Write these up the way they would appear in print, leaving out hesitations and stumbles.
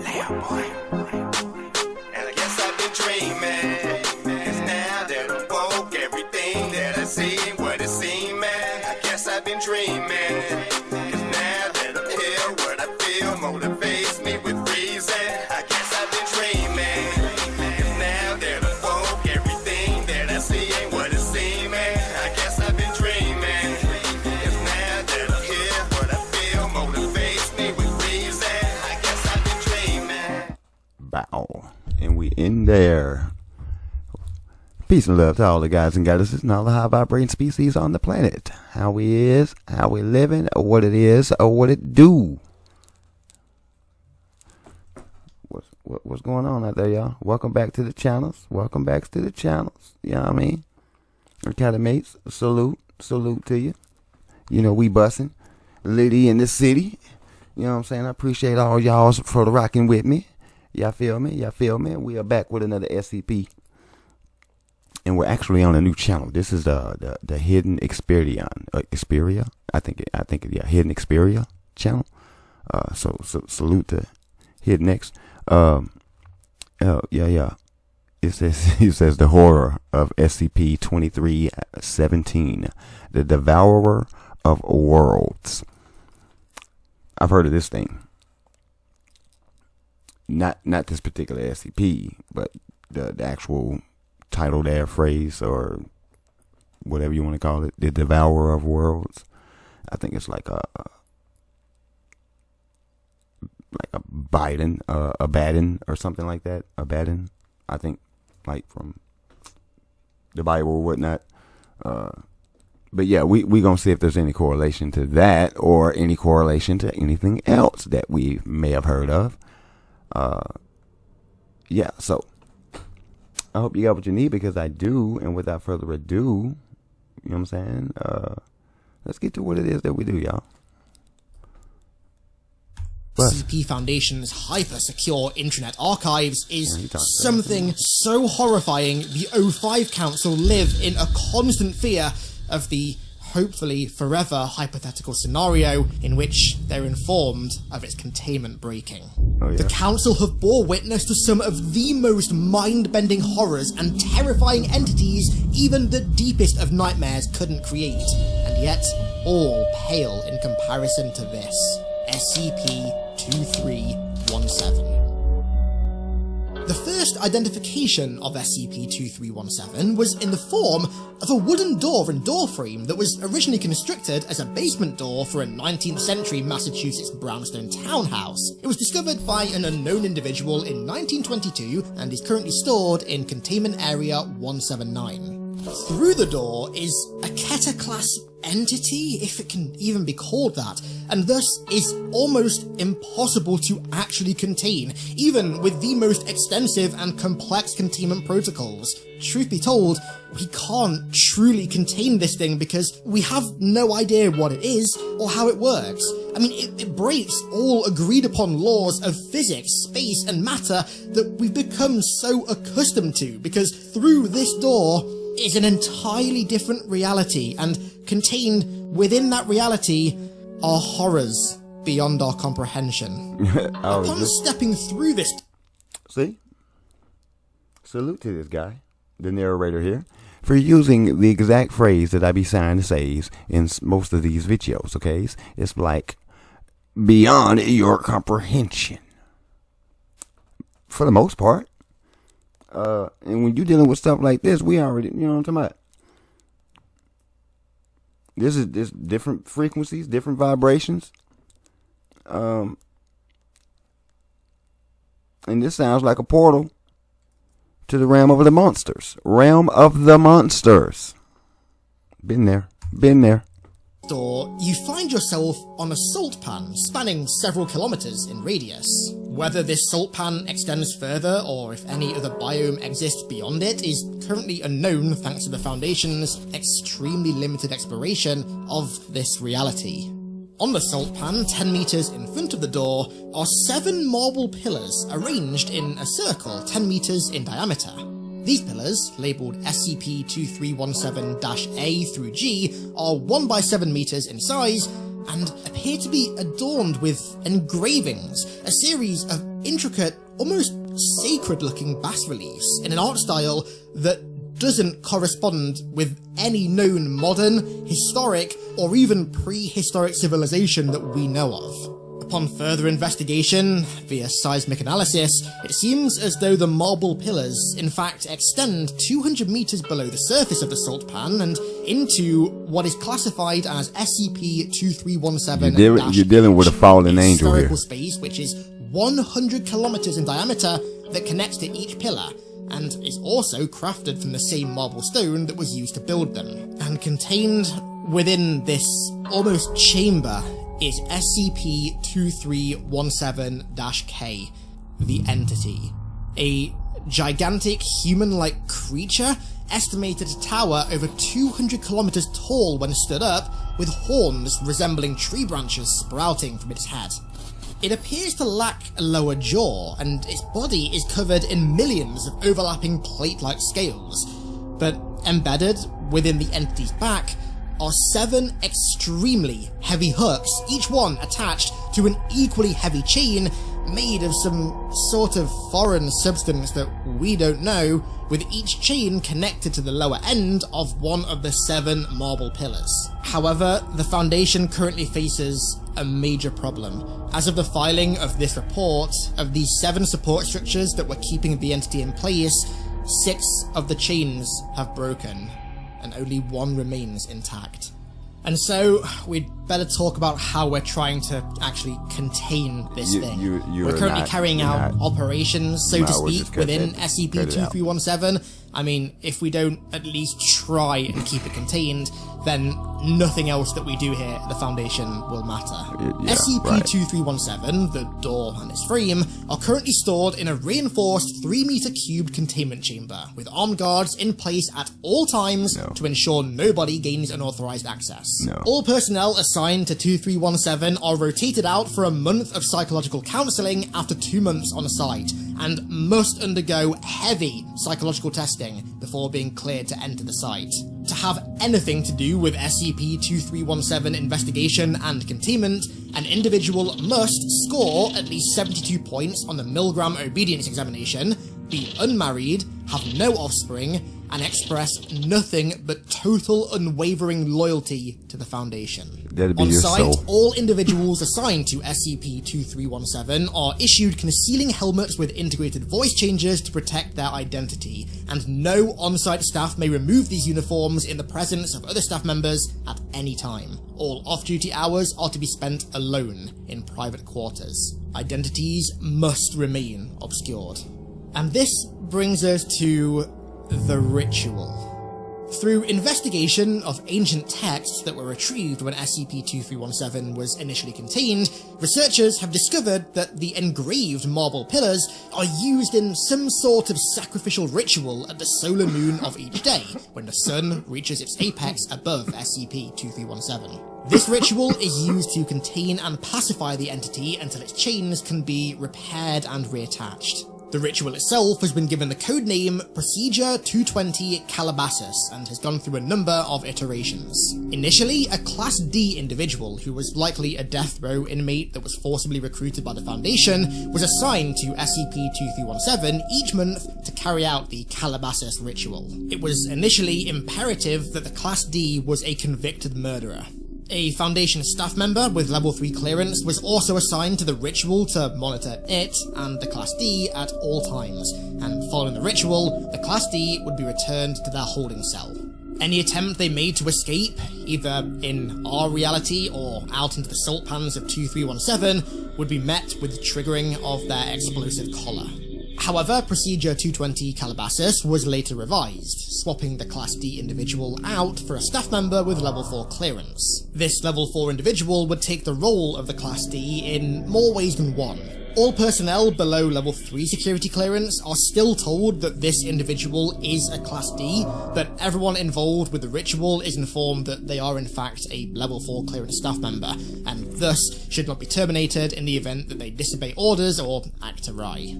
boy. And I guess I've been dreaming. Cause now that I woke, everything that I see, what it seems, man. I guess I've been dreaming. Cause now that I'm here, what I feel motivates me with reason. I guess I've been dreaming. Cause now that I woke, everything that I see ain't what it seems, man. I guess I've been dreaming. Cause now that I'm here, what I feel motivates me with reason. I guess I've been dreaming. Bow. And we in there. Peace and love to all the guys and goddesses and all the high vibrating species on the planet. How we is, how we living, or what it is, or what it do. What's going on out there, y'all? Welcome back to the channels. Welcome back to the channels. You know what I mean? Academates, salute to you. You know, we bussin'. Liddy in the city. You know what I'm saying? I appreciate all y'all for the rocking with me. Y'all feel me? Y'all feel me? We are back with another SCP. And we're actually on a new channel. This is the Hidden Xperia. Xperia? I think yeah, Hidden Xperia channel. So salute to Hidden X. Yeah. It says the horror of SCP-2317, the Devourer of Worlds. I've heard of this thing. Not this particular SCP, but the actual title there, phrase, or whatever you want to call it, the Devourer of Worlds. I think it's like a Biden, a Baden or something like that. A Baden, I think, like from the Bible or whatnot. But yeah, we gonna see if there's any correlation to that or any correlation to anything else that we may have heard of. Yeah, so I hope you got what you need, because I do. And without further ado, you know what I'm saying? Let's get to what it is that we do, y'all. SCP Foundation's hyper-secure intranet archives is something so horrifying the O5 Council live in a constant fear of the hopefully forever hypothetical scenario in which they're informed of its containment breaking. Oh, yeah. The Council have bore witness to some of the most mind-bending horrors and terrifying entities even the deepest of nightmares couldn't create, and yet all pale in comparison to this. SCP-2317. The first identification of SCP-2317 was in the form of a wooden door and door frame that was originally constructed as a basement door for a 19th century Massachusetts brownstone townhouse. It was discovered by an unknown individual in 1922 and is currently stored in Containment Area 179. Through the door is a Keter-class entity, if it can even be called that, and thus is almost impossible to actually contain, even with the most extensive and complex containment protocols. Truth be told, we can't truly contain this thing because we have no idea what it is or how it works. I mean, it breaks all agreed upon laws of physics, space, and matter that we've become so accustomed to, because through this door is an entirely different reality, and contained within that reality are horrors beyond our comprehension. Upon stepping through this... See? Salute to this guy, the narrator here, for using the exact phrase that I be signed to say in most of these videos, okay? It's like, beyond your comprehension. For the most part. And when you're dealing with stuff like this, we already, you know what I'm talking about. This is different frequencies, different vibrations. And this sounds like a portal to the realm of the monsters. Realm of the monsters. Been there. Door, you find yourself on a salt pan spanning several kilometers in radius. Whether this salt pan extends further or if any other biome exists beyond it is currently unknown thanks to the Foundation's extremely limited exploration of this reality. On the salt pan, 10 meters in front of the door, are 7 marble pillars arranged in a circle 10 meters in diameter. These pillars, labelled SCP-2317-A through G, are 1 by 7 meters in size and appear to be adorned with engravings, a series of intricate, almost sacred-looking bas-reliefs in an art style that doesn't correspond with any known modern, historic, or even prehistoric civilization that we know of. Upon further investigation, via seismic analysis, it seems as though the marble pillars in fact extend 200 meters below the surface of the salt pan and into what is classified as SCP-2317. You're dealing with a fallen angel here. Historical space, which is 100 kilometers in diameter, that connects to each pillar, and is also crafted from the same marble stone that was used to build them. And contained within this almost chamber is SCP-2317-K, the Entity. A gigantic human-like creature estimated to tower over 200 kilometers tall when stood up, with horns resembling tree branches sprouting from its head. It appears to lack a lower jaw, and its body is covered in millions of overlapping plate-like scales, but embedded within the entity's back are 7 extremely heavy hooks, each one attached to an equally heavy chain made of some sort of foreign substance that we don't know, with each chain connected to the lower end of one of the 7 marble pillars. However, the Foundation currently faces a major problem. As of the filing of this report, of these 7 support structures that were keeping the entity in place, 6 of the chains have broken, and only 1 remains intact. And so, we'd better talk about how we're trying to actually contain this thing. We're currently carrying out operations, so to speak, within SCP-2317. I mean, if we don't at least try and keep it contained, then nothing else that we do here at the Foundation will matter. SCP-2317, the door and its frame, are currently stored in a reinforced 3-meter cubed containment chamber, with armed guards in place at all times to ensure nobody gains unauthorized access. All personnel assigned to 2317 are rotated out for a month of psychological counseling after 2 months on site, and must undergo heavy psychological testing before being cleared to enter the site. To have anything to do with SCP-2317 investigation and containment, an individual must score at least 72 points on the Milgram obedience examination, be unmarried, have no offspring, and express nothing but total unwavering loyalty to the Foundation. On site, all individuals assigned to SCP-2317 are issued concealing helmets with integrated voice changers to protect their identity, and no on-site staff may remove these uniforms in the presence of other staff members at any time. All off-duty hours are to be spent alone in private quarters. Identities must remain obscured. And this brings us to the ritual. Through investigation of ancient texts that were retrieved when SCP-2317 was initially contained, researchers have discovered that the engraved marble pillars are used in some sort of sacrificial ritual at the solar moon of each day, when the sun reaches its apex above SCP-2317. This ritual is used to contain and pacify the entity until its chains can be repaired and reattached. The ritual itself has been given the codename Procedure 220 Calabasas and has gone through a number of iterations. Initially, a Class D individual, who was likely a death row inmate that was forcibly recruited by the Foundation, was assigned to SCP-2317 each month to carry out the Calabasas ritual. It was initially imperative that the Class D was a convicted murderer. A Foundation staff member with level 3 clearance was also assigned to the ritual to monitor it and the Class D at all times, and following the ritual, the Class D would be returned to their holding cell. Any attempt they made to escape, either in our reality or out into the salt pans of 2317, would be met with the triggering of their explosive collar. However, Procedure 220 Calabasas was later revised, swapping the Class D individual out for a staff member with level 4 clearance. This level 4 individual would take the role of the Class D in more ways than one. All personnel below level 3 security clearance are still told that this individual is a Class D, but everyone involved with the ritual is informed that they are in fact a level 4 clearance staff member, and thus should not be terminated in the event that they disobey orders or act awry.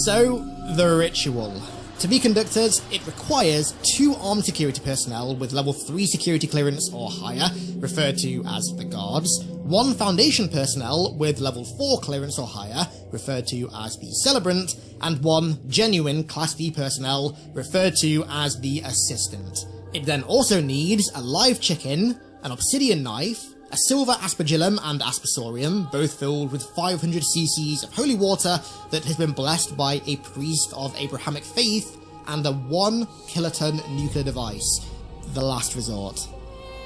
So, the ritual. To be conducted, it requires 2 armed security personnel with level 3 security clearance or higher, referred to as the guards, 1 Foundation personnel with level 4 clearance or higher, referred to as the Celebrant, and 1 genuine Class D personnel, referred to as the Assistant. It then also needs a live chicken, an obsidian knife, a silver aspergillum and aspersorium, both filled with 500 cc's of holy water that has been blessed by a priest of Abrahamic faith, and a 1 kiloton nuclear device, the last resort.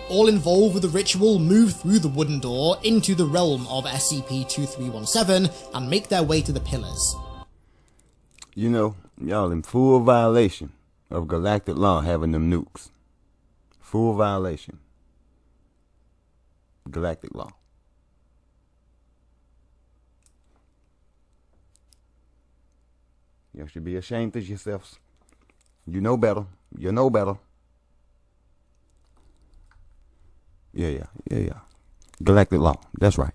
All involved with the ritual move through the wooden door into the realm of SCP-2317 and make their way to the pillars. You know, y'all in full violation of galactic law having them nukes. Full violation. Galactic law. You should be ashamed of yourselves. You know better. You know better. Yeah. Galactic law. That's right.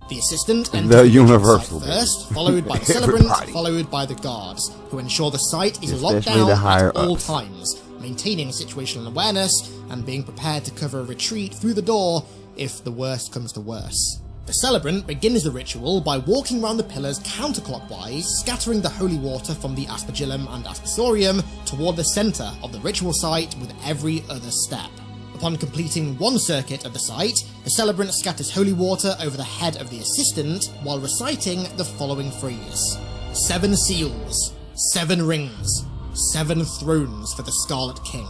The Assistant enters the universal site first, followed by the Celebrant, followed by the guards, who ensure the site is locked down at all times, maintaining situational awareness and being prepared to cover a retreat through the door if the worst comes to worse. The Celebrant begins the ritual by walking around the pillars counterclockwise, scattering the holy water from the aspergillum and aspersorium toward the center of the ritual site with every other step. Upon completing 1 circuit of the site, the Celebrant scatters holy water over the head of the Assistant while reciting the following phrase: 7 seals, 7 rings, 7 thrones for the Scarlet King.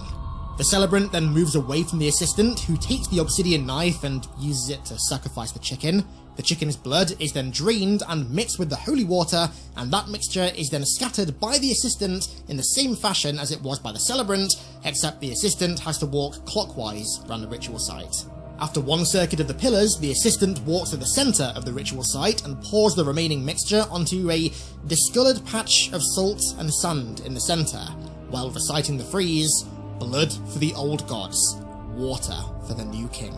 The Celebrant then moves away from the Assistant, who takes the obsidian knife and uses it to sacrifice the chicken. The chicken's blood is then drained and mixed with the holy water, and that mixture is then scattered by the Assistant in the same fashion as it was by the Celebrant, except the Assistant has to walk clockwise around the ritual site. After 1 circuit of the pillars, the Assistant walks to the center of the ritual site and pours the remaining mixture onto a discolored patch of salt and sand in the center, while reciting the phrase, "Blood for the old gods, water for the new king."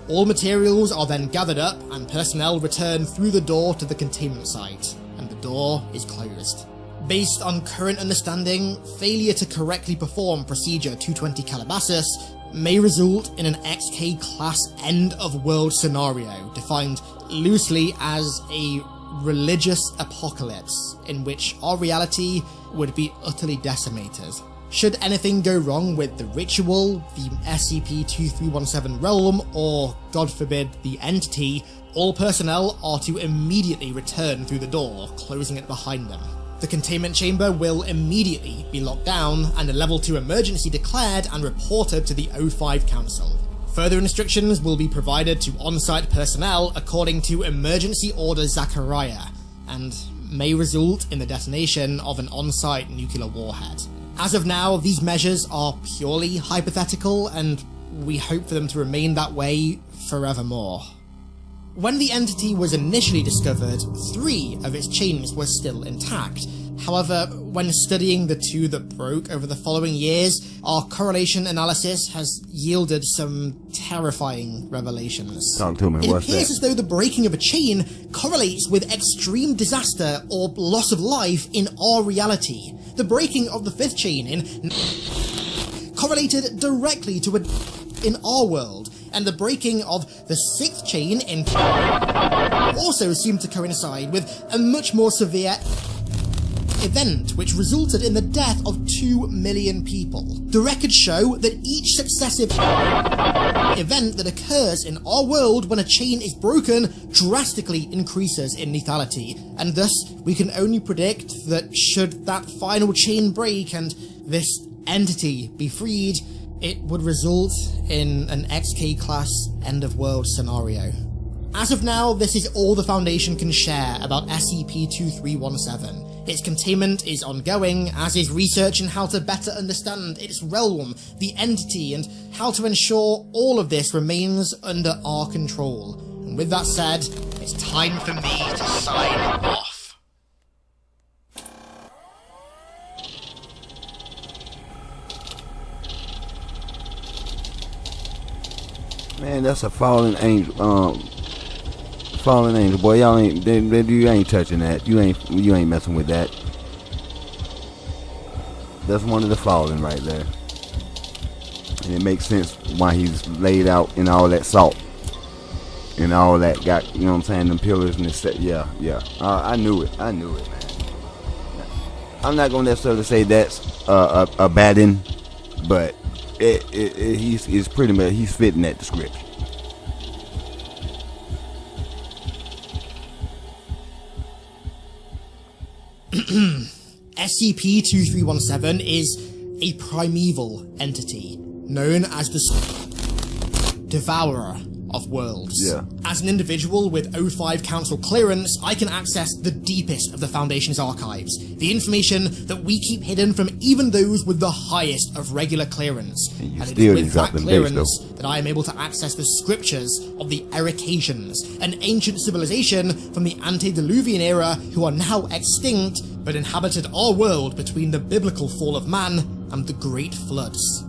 All materials are then gathered up and personnel return through the door to the containment site, and the door is closed. Based on current understanding, failure to correctly perform Procedure 220 Calabasas may result in an XK class end of world scenario, defined loosely as a religious apocalypse in which our reality would be utterly decimated. Should anything go wrong with the ritual, the SCP-2317 realm, or, God forbid, the entity, all personnel are to immediately return through the door, closing it behind them. The containment chamber will immediately be locked down, and a Level 2 emergency declared and reported to the O5 Council. Further instructions will be provided to on-site personnel according to Emergency Order Zachariah, and may result in the detonation of an on-site nuclear warhead. As of now, these measures are purely hypothetical, and we hope for them to remain that way forevermore. When the entity was initially discovered, 3 of its chains were still intact. However, when studying the 2 that broke over the following years, our correlation analysis has yielded some terrifying revelations. Talk to me, It what's appears that? as though the breaking of a chain correlates with extreme disaster or loss of life in our reality. The breaking of the 5th chain correlated directly to in our world, and the breaking of the 6th chain in also seemed to coincide with a much more severe event which resulted in the death of 2 million people. The records show that each successive event that occurs in our world when a chain is broken drastically increases in lethality, and thus we can only predict that should that final chain break and this entity be freed, it would result in an XK class end of world scenario. As of now, this is all the Foundation can share about SCP-2317. Its containment is ongoing, as is research in how to better understand its realm, the entity, and how to ensure all of this remains under our control. And with that said, it's time for me to sign off. Man, that's a fallen angel. Fallen angel, boy. Y'all ain't. You ain't touching that. You ain't messing with that. That's one of the fallen right there, and it makes sense why he's laid out in all that salt. and all that got, you know what I'm saying, them pillars and this, yeah. I knew it, man. I'm not gonna necessarily say that's a bad end, but he's pretty much, he's fitting that description. SCP-2317 is a primeval entity known as the Devourer of Worlds. Yeah. As an individual with O5 Council clearance, I can access the deepest of the Foundation's archives, the information that we keep hidden from even those with the highest of regular clearance. And it is with that clearance that I am able to access the scriptures of the Erications, an ancient civilization from the antediluvian era who are now extinct, but inhabited our world between the biblical fall of man and the Great Floods.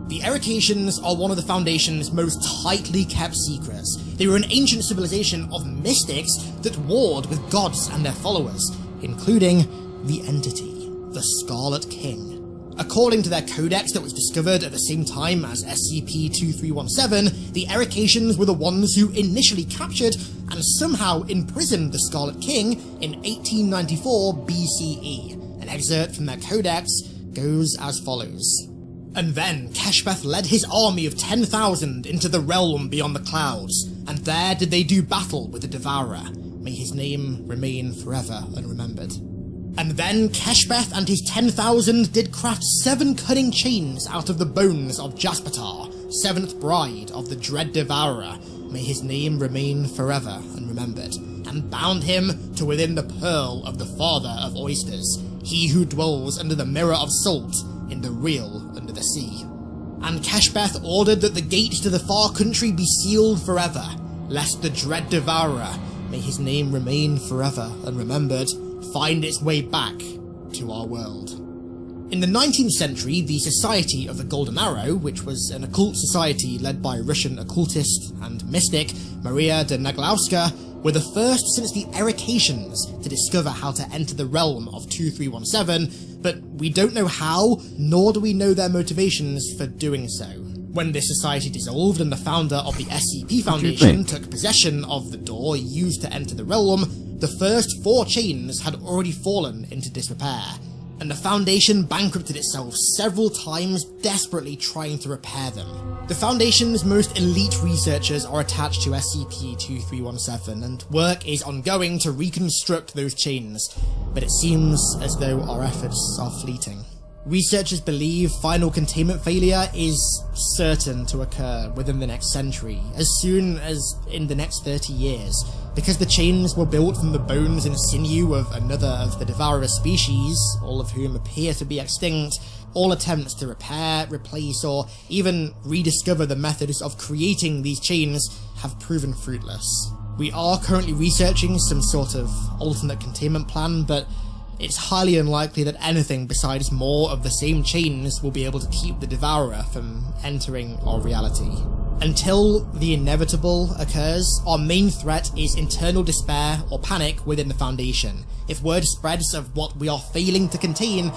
The Erications are one of the Foundation's most tightly kept secrets. They were an ancient civilization of mystics that warred with gods and their followers, including the entity, the Scarlet King. According to their codex that was discovered at the same time as SCP-2317, the Erications were the ones who initially captured and somehow imprisoned the Scarlet King in 1894 BCE. An excerpt from their codex goes as follows. And then Keshbeth led his army of 10,000 into the realm beyond the clouds, and there did they do battle with the Devourer. May his name remain forever unremembered. And then Keshbeth and his 10,000 did craft 7 cunning chains out of the bones of Jaspatar, 7th bride of the dread Devourer. May his name remain forever unremembered. And bound him to within the pearl of the father of oysters, he who dwells under the mirror of salt, in the real under the sea. And Keshbeth ordered that the gates to the far country be sealed forever, lest the dread Devourer, may his name remain forever unremembered, find its way back to our world. In the 19th century, the Society of the Golden Arrow, which was an occult society led by Russian occultist and mystic Maria de Naglowska, were the first since the Erications to discover how to enter the realm of 2317, but we don't know how, nor do we know their motivations for doing so. When this society dissolved and the founder of the SCP Foundation took possession of the door used to enter the realm, the first 4 chains had already fallen into disrepair, and the Foundation bankrupted itself several times, desperately trying to repair them. The Foundation's most elite researchers are attached to SCP-2317, and work is ongoing to reconstruct those chains, but it seems as though our efforts are fleeting. Researchers believe final containment failure is certain to occur within the next century, as soon as in the next 30 years. Because the chains were built from the bones and sinew of another of the Devourer species, all of whom appear to be extinct, all attempts to repair, replace, or even rediscover the methods of creating these chains have proven fruitless. We are currently researching some sort of alternate containment plan, but it's highly unlikely that anything besides more of the same chains will be able to keep the Devourer from entering our reality. Until the inevitable occurs, our main threat is internal despair or panic within the Foundation. If word spreads of what we are failing to contain,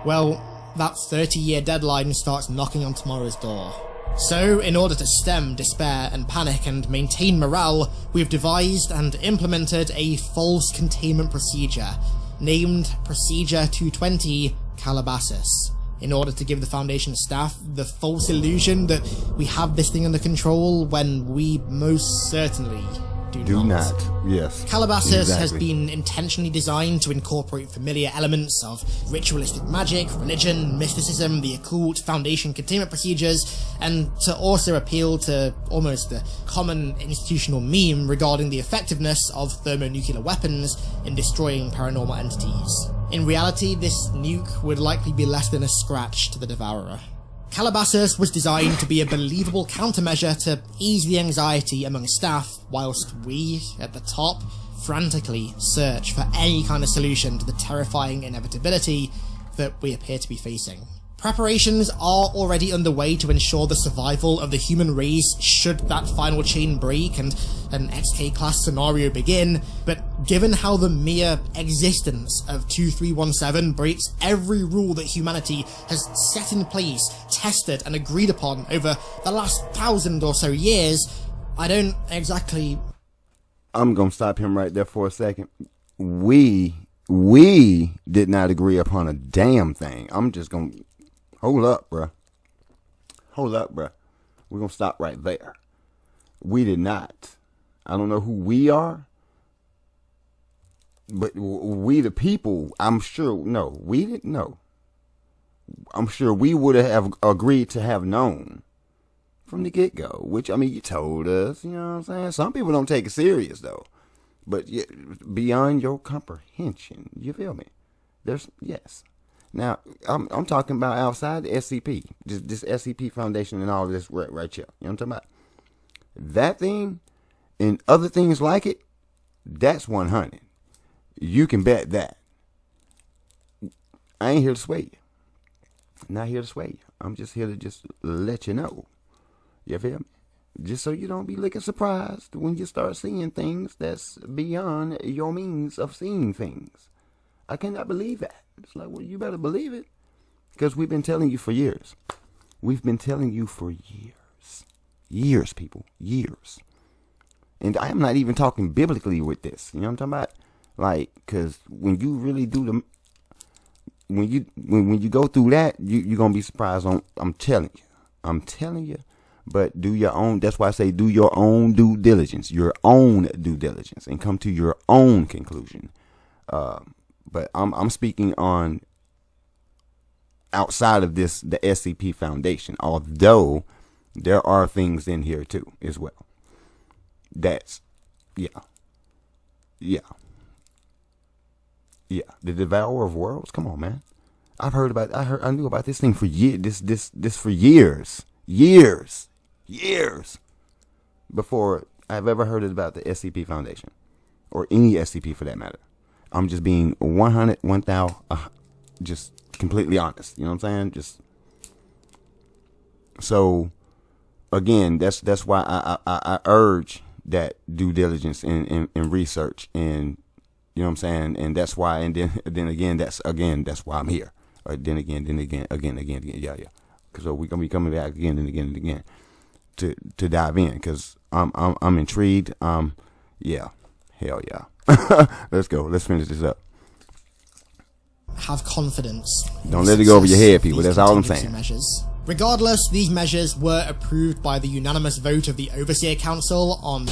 well, that 30-year deadline starts knocking on tomorrow's door. So, in order to stem despair and panic and maintain morale, we've devised and implemented a false containment procedure, named Procedure 220 Calabasas, in order to give the Foundation staff the false illusion that we have this thing under control when we most certainly do not. Yes. Calabasas has been intentionally designed to incorporate familiar elements of ritualistic magic, religion, mysticism, the occult, Foundation containment procedures, and to also appeal to almost the common institutional meme regarding the effectiveness of thermonuclear weapons in destroying paranormal entities. In reality, this nuke would likely be less than a scratch to the Devourer. Calabasas was designed to be a believable countermeasure to ease the anxiety among staff, whilst we, at the top, frantically search for any kind of solution to the terrifying inevitability that we appear to be facing. Preparations are already underway to ensure the survival of the human race should that final chain break and an XK-class scenario begin, but given how the mere existence of 2317 breaks every rule that humanity has set in place, tested and agreed upon over the last 1,000 or so years, I don't exactly... I'm going to stop him right there for a second. We did not agree upon a damn thing. I'm just going to... Hold up, bruh. Hold up, bruh. We're going to stop right there. We did not. I don't know who we are. But we the people, I'm sure, no, we didn't know. I'm sure we would have agreed to have known from the get-go, which, I mean, you told us, you know what I'm saying? Some people don't take it serious, though. But beyond your comprehension, you feel me? Yes. Now, I'm talking about outside the SCP, this SCP Foundation and all of this right here. You know what I'm talking about? That thing and other things like it, that's 100. You can bet that. I ain't here to sway you. Not here to sway you. I'm just here to just let you know. You feel me? Just so you don't be looking surprised when you start seeing things that's beyond your means of seeing things. I cannot believe that. It's like, well, you better believe it. Because we've been telling you for years. We've been telling you for years. Years, people. Years. And I am not even talking biblically with this. You know what I'm talking about? Like, because when you really do when you go through that, you're going to be surprised. I'm telling you. But do your own, that's why I say do your own due diligence. Your own due diligence. And come to your own conclusion. But I'm speaking on outside of this, the SCP Foundation. Although there are things in here too, as well. That's, yeah. The Devourer of Worlds. Come on, man. I knew about this thing for years. This for years before I've ever heard about the SCP Foundation or any SCP for that matter. I'm just being 1,000, just completely honest. You know what I'm saying? Just so again, that's why I urge that due diligence and research, and you know what I'm saying, and that's why, and then again, that's why I'm here. Then again, yeah. Because we're gonna be coming back again and again to dive in, because I'm intrigued. Yeah, hell yeah. Let's go. Let's finish this up. Have confidence. Don't let it go over your head, people. That's all I'm saying. Measures. Regardless, these measures were approved by the unanimous vote of the Overseer Council on...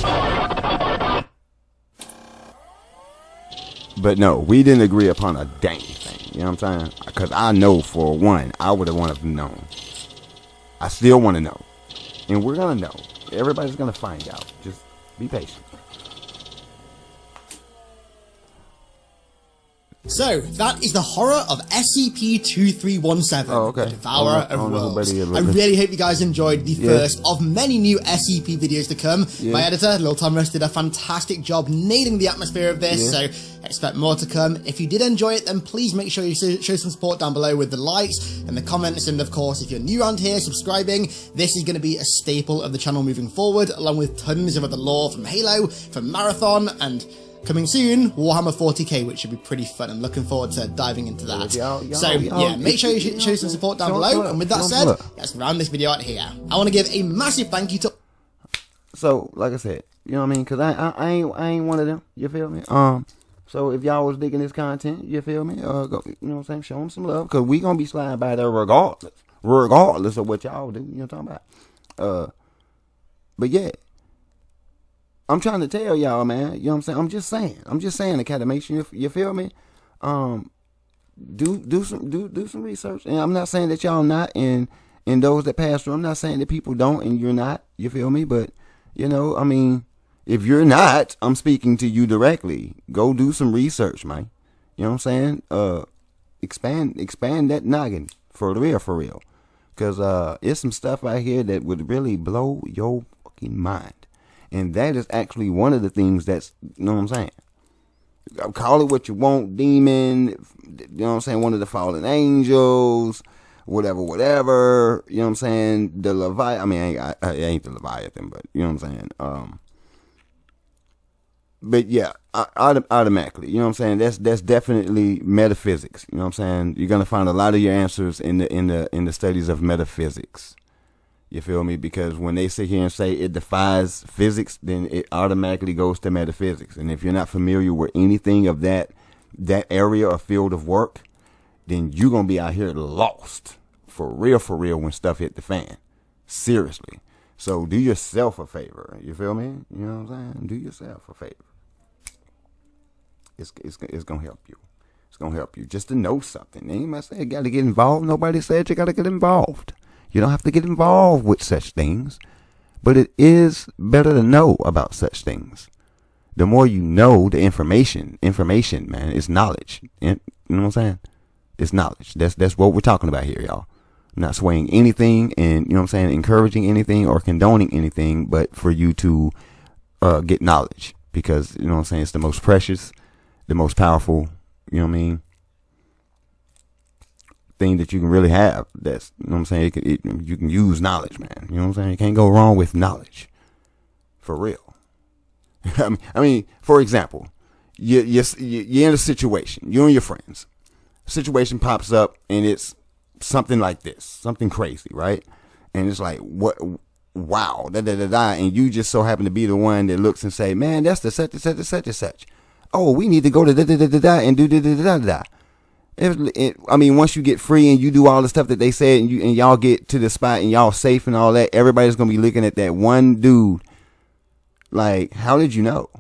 But no, we didn't agree upon a dang thing. You know what I'm saying? Because I know for one, I would have wanted to know. I still want to know. And we're going to know. Everybody's going to find out. Just be patient. So, that is the horror of SCP-2317, oh, okay. the Devourer of Worlds. I really hope you guys enjoyed the first of many new SCP videos to come. My editor, Lil Thomas, did a fantastic job nailing the atmosphere of this, so expect more to come. If you did enjoy it, then please make sure you show some support down below with the likes and the comments, and of course, if you're new around here, subscribing. This is going to be a staple of the channel moving forward, along with tons of other lore from Halo, from Marathon, and... coming soon, Warhammer 40k, which should be pretty fun. I'm looking forward to diving into that. Make sure you show some support down below. And with that said, let's round this video out here. I want to give a massive thank you to... So, like I said, you know what I mean? Because I ain't one of them. You feel me? So if y'all was digging this content, you feel me? Go, you know what I'm saying? Show them some love. Because we going to be sliding by there regardless of what y'all do. You know what I'm talking about? But yeah. I'm trying to tell y'all, man. You know what I'm saying? I'm just saying, Academation. You feel me? Do some research. And I'm not saying that y'all not, and those that pass through, I'm not saying that people don't and you're not. You feel me? But you know, I mean, if you're not, I'm speaking to you directly. Go do some research, man. You know what I'm saying? Expand that noggin for real. Cause it's some stuff out here that would really blow your fucking mind. And that is actually one of the things that's, you know what I'm saying? Call it what you want, demon, you know what I'm saying? One of the fallen angels, whatever, you know what I'm saying? The Leviathan, I mean, I ain't the Leviathan, but you know what I'm saying? But yeah, automatically, you know what I'm saying? That's definitely metaphysics, you know what I'm saying? You're going to find a lot of your answers in the studies of metaphysics. You feel me? Because when they sit here and say it defies physics, then it automatically goes to metaphysics. And if you're not familiar with anything of that area or field of work, then you're going to be out here lost for real when stuff hit the fan. Seriously. So do yourself a favor. You feel me? You know what I'm saying? Do yourself a favor. It's going to help you. It's going to help you just to know something. Anybody say you got to get involved? Nobody said you got to get involved. You don't have to get involved with such things, but it is better to know about such things. The more you know, the information, man, is knowledge. You know what I'm saying? It's knowledge. That's what we're talking about here, y'all. I'm not swaying anything and, you know what I'm saying, encouraging anything or condoning anything, but for you to get knowledge, because, you know what I'm saying, it's the most precious, the most powerful, you know what I mean, thing that you can really have. That's, you know what I'm saying, you can use knowledge, man. You know what I'm saying? You can't go wrong with knowledge. For real. I mean, for example, you're in a situation, you and your friends. Situation pops up and it's something like this, something crazy, right? And it's like, what? Wow, and you just so happen to be the one that looks and say, man, that's the such and such. Oh, we need to go to and do I mean, once you get free and you do all the stuff that they said, and y'all get to the spot and y'all safe and all that, everybody's gonna be looking at that one dude like, how did you know?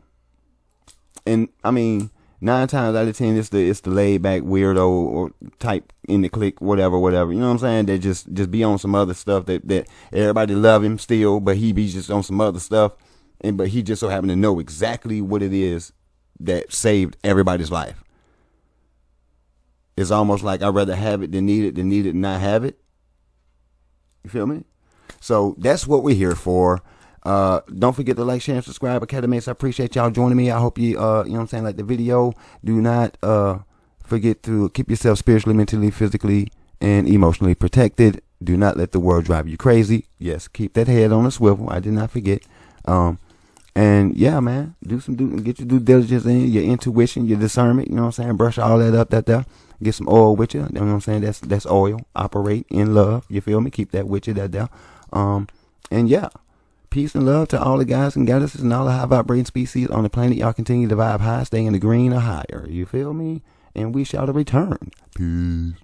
And I mean, 9 times out of 10, it's the laid back weirdo or type in the clique, whatever. You know what I'm saying? That just be on some other stuff that everybody love him still, but he be just on some other stuff, but he just so happened to know exactly what it is that saved everybody's life. It's almost like I'd rather have it than need it and not have it. You feel me? So that's what we're here for. Don't forget to like, share, and subscribe. Academates, I appreciate y'all joining me. I hope you, you know what I'm saying, like the video. Do not forget to keep yourself spiritually, mentally, physically, and emotionally protected. Do not let the world drive you crazy. Yes, keep that head on a swivel. I did not forget. And yeah, man, get your due diligence in, your intuition, your discernment. You know what I'm saying? Brush all that up, there. Get some oil with you. You know what I'm saying? That's oil. Operate in love. You feel me? Keep that with you, there. And yeah, peace and love to all the guys and goddesses and all the high vibrating species on the planet. Y'all continue to vibe high, stay in the green or higher. You feel me? And we shall return. Peace.